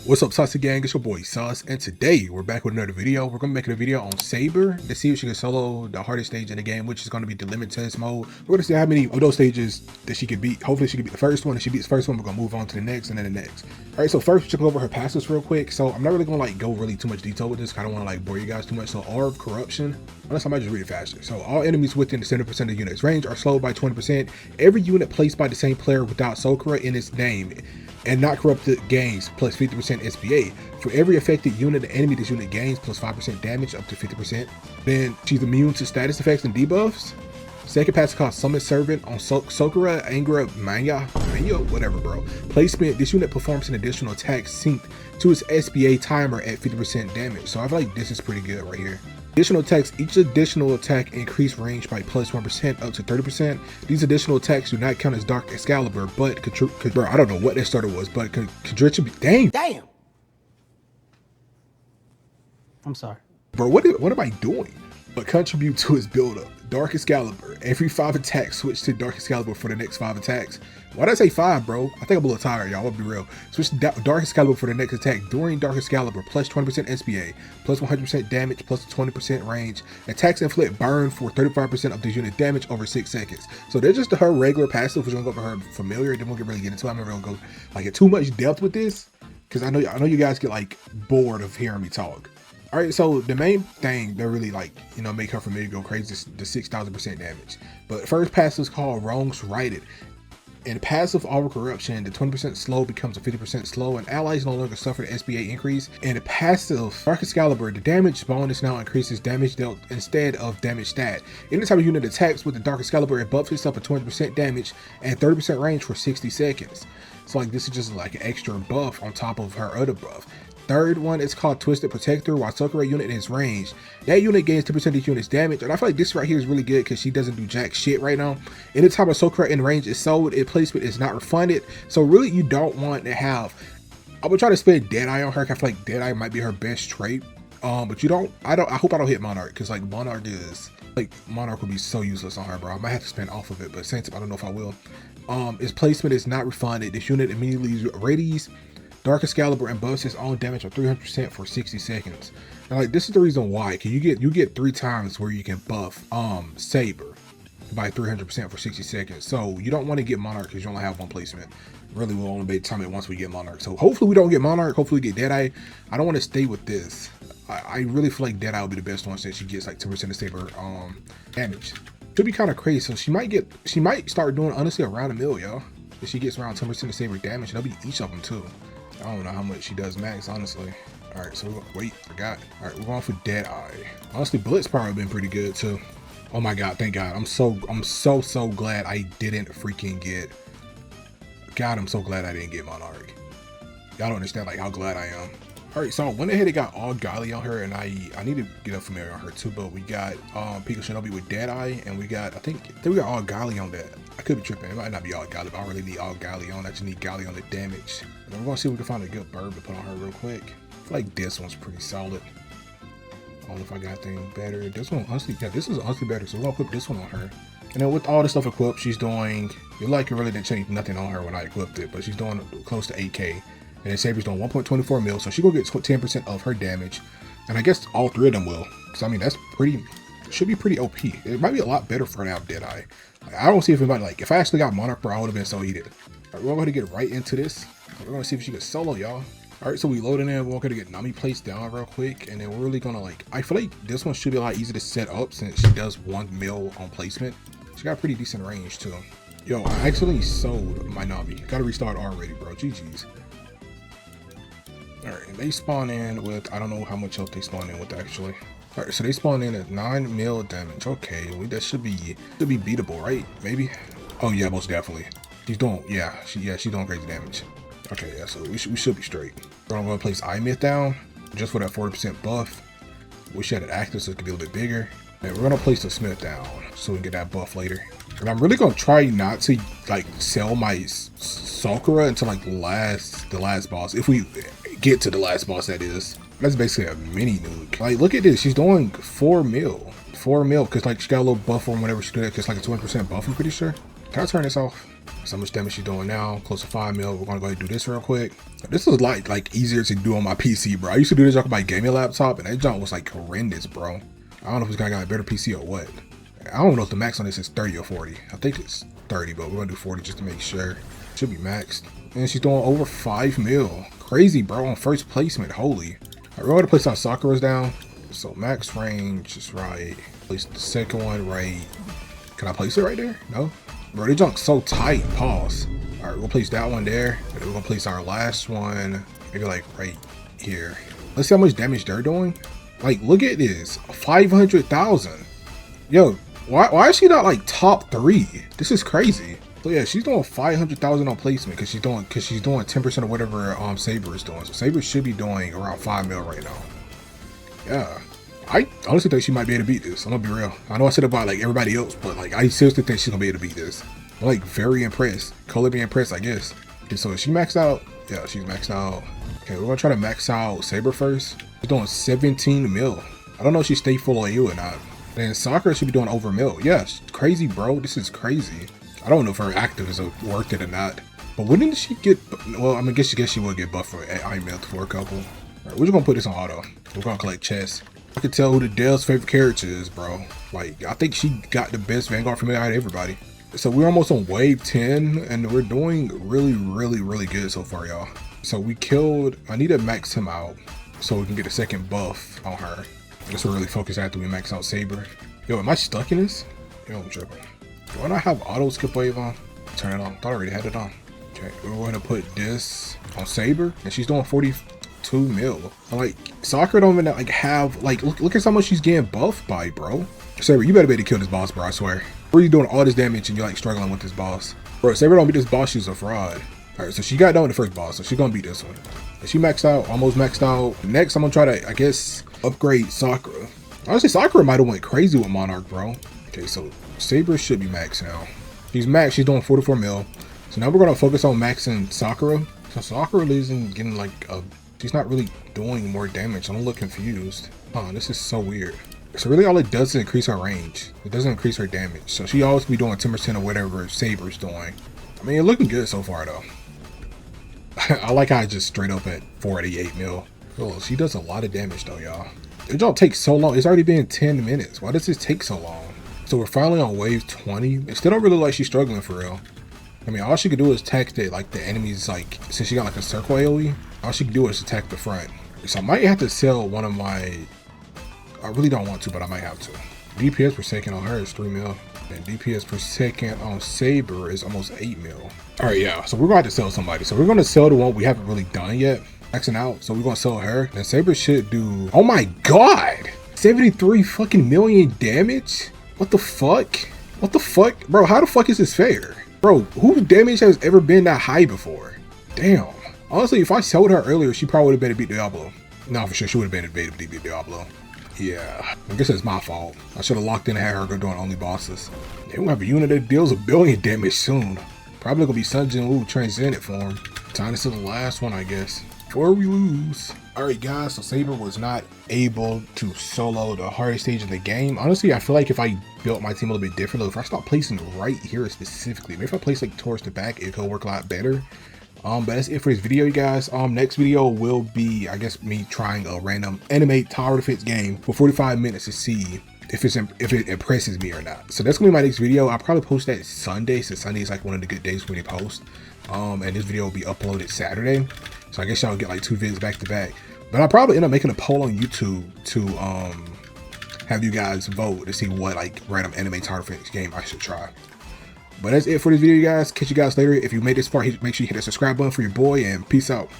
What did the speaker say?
What's up, Saucy Gang? It's your boy Sauce, and today we're back with another video. We're gonna be making a video on Saber to see if she can solo the hardest stage in the game, which is gonna be the limit test mode. We're gonna see how many of those stages that she can beat. Hopefully she can beat the first one. If she beats the first one, we're gonna move on to the next and then the next. All right, so first check over her passives real quick. So I'm not really gonna go really too much detail with this. I don't want to bore you guys too much. So R of Corruption, unless I might just read it faster. So all enemies within the 70% of the unit's range are slowed by 20%. Every unit placed by the same player without Sakura in its name and not corrupted gains plus 50% SPA. For every affected unit, the enemy this unit gains plus 5% damage up to 50%. Then she's immune to status effects and debuffs. Second passive called Summon Servant on Sakura, Angra, Maya, whatever, bro. Placement, this unit performs an additional attack synced to its SPA timer at 50% damage. So I feel like this is pretty good right here. Additional attacks, each additional attack increase range by plus 1% up to 30%. These additional attacks do not count as Dark Excalibur, but bro, I don't know what that starter was, but contribute. Damn. I'm sorry. Bro, what am I doing? But contribute to his build up. Dark Excalibur. Every 5 attacks, switch to Dark Excalibur for the next 5 attacks. Why did I say 5, bro? I think I'm a little tired, y'all. I'll be real. Switch to Dark Excalibur for the next attack during Dark Excalibur, plus 20% SPA, plus 100% damage, plus 20% range. Attacks inflict burn for 35% of the unit damage over 6 seconds. So they're just her regular passive, which I'm gonna go over her familiar. Then we'll really get into it. I'm not really gonna go get too much depth with this, because I know you guys get bored of hearing me talk. All right, so the main thing that really make her familiar go crazy is the 6,000% damage. But first passive is called Wrongs Righted. In passive Over Corruption, the 20% slow becomes a 50% slow, and allies no longer suffer the SPA increase. In the passive Dark Excalibur, the damage bonus now increases damage dealt instead of damage stat. Anytime a unit attacks with the Dark Excalibur, it buffs itself at 20% damage and 30% range for 60 seconds. So this is just an extra buff on top of her other buff. Third one is called Twisted Protector. While Sakura unit is ranged, that unit gains 10% of the unit's damage. And I feel like this right here is really good because she doesn't do jack shit right now. Anytime a Sakura in range is sold, its placement is not refunded. So really, you don't want to have. I would try to spend Deadeye on her. I feel like Deadeye might be her best trait. But you don't. I hope I don't hit Monarch, because Monarch is Monarch would be so useless on her, bro. I might have to spend off of it, but same time, I don't know if I will. Its placement is not refunded. This unit immediately readies Dark Excalibur and buffs its own damage of 300% for 60 seconds. Now, this is the reason why, because you get 3 times where you can buff Saber by 300% for 60 seconds. So you don't want to get Monarch because you only have 1 placement. Really, we'll only be time it once we get Monarch. So hopefully we don't get Monarch. Hopefully we get Deadeye. I don't want to stay with this. I really feel like Deadeye will be the best one since she gets 10% of Saber damage. Should be kind of crazy. So she might start doing honestly around 1 mil, y'all. If she gets around 10% of Saber damage, that'll be each of them too. I don't know how much she does max, honestly. All right, so wait, forgot. All right, we're going for Deadeye. Honestly, Blitz probably been pretty good too. Oh my God, thank God. I'm so glad I didn't freaking get. God, I'm so glad I didn't get Monarch. Y'all don't understand how glad I am. All right, so I went ahead and got all Golly on her, and I need to get a familiar on her too. But we got Pico Shinobi with Deadeye, and we got I think we got all Golly on that. I could be tripping. It might not be all Golly, but I don't really need all Golly on. I just need Golly on the damage. And I'm gonna see if we can find a good bird to put on her real quick. I feel like this one's pretty solid. I don't know if I got anything better. This one honestly, yeah, this is honestly better. So we're gonna put this one on her. And then with all the stuff equipped, she's doing. It really didn't change nothing on her when I equipped it, but she's doing close to 8K. And then Saber's doing 1.24 mil, so she gonna get 10% of her damage. And I guess all 3 of them will. So that's should be pretty OP. It might be a lot better for her to have Deadeye. I don't see if anybody if I actually got Monarch, bro, I would have been so heated. All right, we're going to get right into this. We're going to see if she can solo, y'all. All right, so we loading in. We're going to get Nami placed down real quick, and then we're really gonna I feel like this one should be a lot easier to set up since she does 1 mil on placement. She got pretty decent range too. Yo, I accidentally sold my Nami. Got to restart already, bro. GG's. All right, they spawn in with, I don't know how much health they spawn in with actually. All right, so they spawn in at 9 mil damage. Okay, that should be beatable, right? Maybe. Oh yeah, most definitely. She's doing, she's doing crazy damage. Okay, yeah, so we should be straight. I'm gonna place I-Myth down just for that 40% buff. Wish I had it active so it could be a little bit bigger. And we're gonna place the Smith down so we can get that buff later. And I'm really gonna try not to sell my Sakura until the last boss. If we get to the last boss, that is. That's basically a mini nuke. Look at this. She's doing 4 mil. 4 mil because she got a little buff on whenever she do that because it's a 20% buff, I'm pretty sure. Can I turn this off? So how much damage she's doing now? Close to 5 mil. We're gonna go ahead and do this real quick. This is like easier to do on my PC, bro. I used to do this on my gaming laptop, and that jump was like horrendous, bro. I don't know if this guy got a better PC or what. I don't know if the max on this is 30 or 40. I think it's 30, but we're gonna do 40 just to make sure. Should be maxed. And she's doing over 5 mil. Crazy, bro, on first placement. Holy. Alright, we're gonna place our Sakura's down. So max range is right. Place the second one right. Can I place it right there? No. Bro, they junk's so tight. Pause. Alright, we'll place that one there. And then we're gonna place our last one maybe like right here. Let's see how much damage they're doing. Like, look at this. 500,000. Yo, why is she not like top 3? This is crazy. So yeah, she's doing 500,000 on placement because she's doing 10% of whatever Saber is doing. So Saber should be doing around 5 mil right now. Yeah, I honestly think she might be able to beat this. I'm gonna be real. I know I said about like everybody else, but like I seriously think she's gonna be able to beat this. I'm like very impressed. Color be impressed, I guess. Okay, so is she maxed out? Yeah, she's maxed out. Okay, we're gonna try to max out Saber first. She's doing 17 mil. I don't know if she stay full on you or not. Then Sakura should be doing over mil. Yeah, crazy, bro. This is crazy. I don't know if her active is worth it or not. But wouldn't she get? Well, I mean, guess she would get buffed for IML for a couple. Alright, we're just gonna put this on auto. We're gonna collect chests. I can tell who the Dell's favorite character is, bro. Like, I think she got the best Vanguard from out of everybody. So we're almost on wave 10, and we're doing really good so far, y'all. So we killed. I need to max him out so we can get a second buff on her. I guess we're really focused after we max out Saber. Yo, am I stuck in this? Yo, I'm tripping. Do I not have auto skip wave on? Turn it on. Thought I already had it on. Okay, we're going to put this on Saber, and she's doing 42 mil. Like, Sakura don't even like have like look at how much she's getting buffed by, bro. Saber, you better be able to kill this boss, bro. I swear. Where are you doing all this damage and you're like struggling with this boss, bro? Saber don't beat this boss. She's a fraud. All right, so she got done with the first boss, so she's gonna beat this one. And she maxed out, almost maxed out. Next, I'm gonna try to, I guess, upgrade Sakura. Honestly, Sakura might have went crazy with Monarch, bro. Okay, so Saber should be maxed now. She's maxed. She's doing 44 mil. So now we're gonna focus on maxing Sakura. So Sakura isn't getting like a. She's not really doing more damage. I'm a little confused. Oh, this is so weird. So really, all it does is increase her range. It doesn't increase her damage. So she always be doing 10% of whatever Saber's doing. I mean, it's looking good so far though. I like how I just straight up at 48 mil. Oh, she does a lot of damage though, y'all. It don't take so long. It's already been 10 minutes. Why does this take so long? So we're finally on wave 20. It still don't really like she's struggling for real. I mean, all she could do is attack the enemies, like, since she got like a circle AoE, all she could do is attack the front. So I might have to sell one of my, I really don't want to, but I might have to. DPS per second on her is 3 mil. And DPS per second on Saber is almost 8 mil. Alright, yeah, so we're going to have to sell somebody. So we're going to sell the one we haven't really done yet. Maxing out, so we're going to sell her. And Saber should do, oh my god! 73 fucking million damage? What the fuck? What the fuck? Bro, how the fuck is this fair? Bro, whose damage has ever been that high before? Damn. Honestly, if I sold her earlier, she probably would have been to beat Diablo. No, for sure, she would have been to beat Diablo. Yeah, I guess it's my fault. I should have locked in and had her go doing only bosses. They will have a unit that deals 1 billion damage soon. Probably gonna be Sun Jin Woo Transcendent form. Time to see the last one, I guess, before we lose. Alright guys, so Saber was not able to solo the hardest stage in the game. Honestly, I feel like if I built my team a little bit differently, if I start placing right here specifically, maybe if I place like towards the back, it could work a lot better. But that's it for this video, you guys. Next video will be, I guess, me trying a random animate tower defense game for 45 minutes to see if it impresses me or not. So that's gonna be my next video. I'll probably post that Sunday, since Sunday is like one of the good days for me to post. And this video will be uploaded Saturday. So I guess y'all get like 2 videos back to back. But I'll probably end up making a poll on YouTube to have you guys vote to see what like random anime tower defense game I should try. But that's it for this video, you guys. Catch you guys later. If you made this far, make sure you hit that subscribe button for your boy, and peace out.